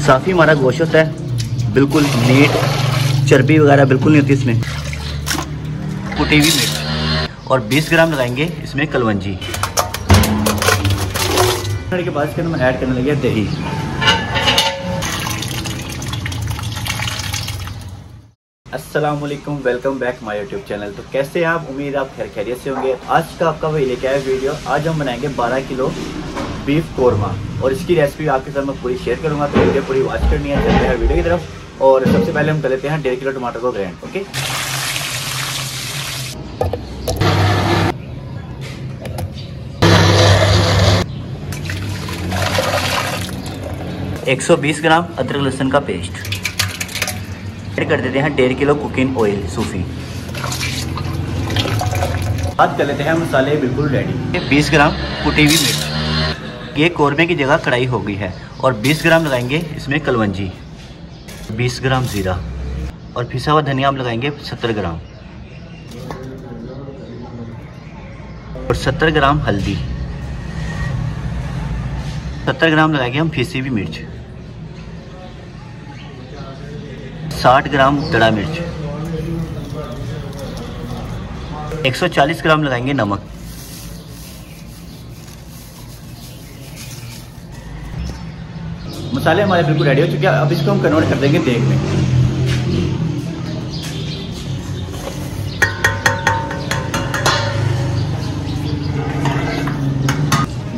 साफ़ी हमारा गोश्त होता है, बिल्कुल नीट, चर्बी वगैरह बिल्कुल नहीं होती इसमें। कुटी हुई मिर्च और 20 ग्राम लगाएंगे इसमें कलवंजी। के बाद इसके अंदर मैं ऐड करने लगे दही। अस्सलाम वालेकुम, welcome back my YouTube channel. तो कैसे हैं आप? उम्मीद आप खैरियत से होंगे। आज का आपका वही लेके आया वीडियो। आज हम बनाएंगे 12 किलो बीफ कोरमा और इसकी रेसिपी आपके साथ मैं पूरी शेयर करूंगा, तो वीडियो पूरी वॉच करनी है। चलते हैं वीडियो की तरफ और सबसे पहले हम कर लेते हैं 1.5 किलो टमाटर को ग्राइंड। ओके, एक 120 ग्राम अदरक लहसुन का पेस्ट ऐड कर देते हैं। 1.5 किलो कुकिंग ऑयल सूफी। बात कर लेते हैं मसाले बिल्कुल रेडी। 20 ग्राम कुटी हुई मिर्च, ये कोरमे की जगह कढ़ाई हो गई है। और 20 ग्राम लगाएंगे इसमें कलवंजी, 20 ग्राम जीरा और पिसा हुआ धनिया हम लगाएंगे 70 ग्राम और 70 ग्राम हल्दी, 70 ग्राम लगाएंगे हम पिसी हुई मिर्च, 60 ग्राम दड़ा मिर्च, 140 ग्राम लगाएंगे नमक, मसाले हमारे बिल्कुल रेडी हो चुके हैं। अब इसको हम कन्वर्ट कर देंगे देग में।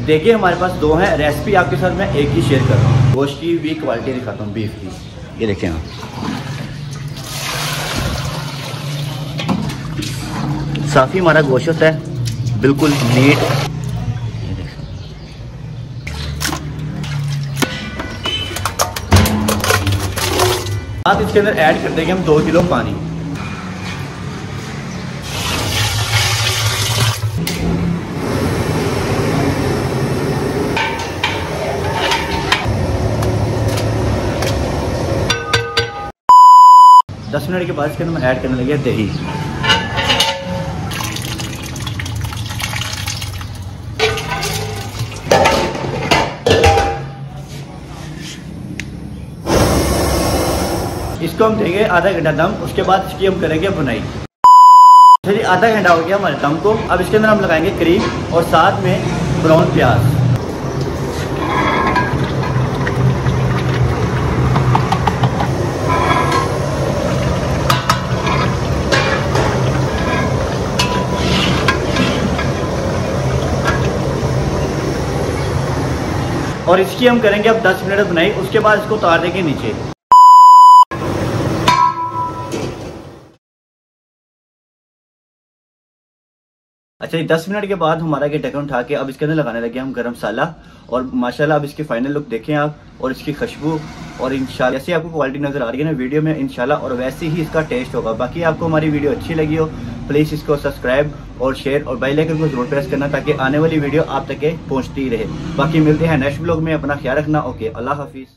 देखिए हमारे पास दो हैं, रेसिपी आपके साथ मैं एक ही शेयर कर रहा हूँ। गोश्त की भी क्वालिटी दिखाता हूँ, बीफ की। ये देखें आप, साफ़ी हमारा गोश्त होता है, बिल्कुल नीट। आप इसके अंदर ऐड कर देंगे हम 2 किलो पानी। दस मिनट के बाद इसके अंदर मैं ऐड करने लगे दही। इसको हम देंगे आधा घंटा दम। उसके बाद इसकी हम करेंगे बुनाई। चलिए आधा घंटा हो गया हमारे दम को। अब इसके अंदर हम लगाएंगे क्रीम और साथ में ब्राउन प्याज। और इसकी हम करेंगे अब 10 मिनट बुनाई। उसके बाद इसको उतार देंगे नीचे। अच्छा, 10 मिनट के बाद हमारा ये ढक्कन उठा के अब इसके अंदर लगाने लगे हम गरम मसाला। और माशाल्लाह अब इसकी फाइनल लुक देखें आप और इसकी खुशबू। और इंशाल्लाह जैसे आपको क्वालिटी नजर आ रही है ना वीडियो में, इंशाल्लाह और वैसे ही इसका टेस्ट होगा। बाकी आपको हमारी वीडियो अच्छी लगी हो, प्लीज़ इसको सब्सक्राइब और शेयर और बेल आइकन को जरूर प्रेस करना, ताकि आने वाली वीडियो आप तक पहुँचती रहे। बाकी मिलते हैं नेक्स्ट ब्लॉग में। अपना ख्याल रखना। ओके, अल्लाह हाफिज़।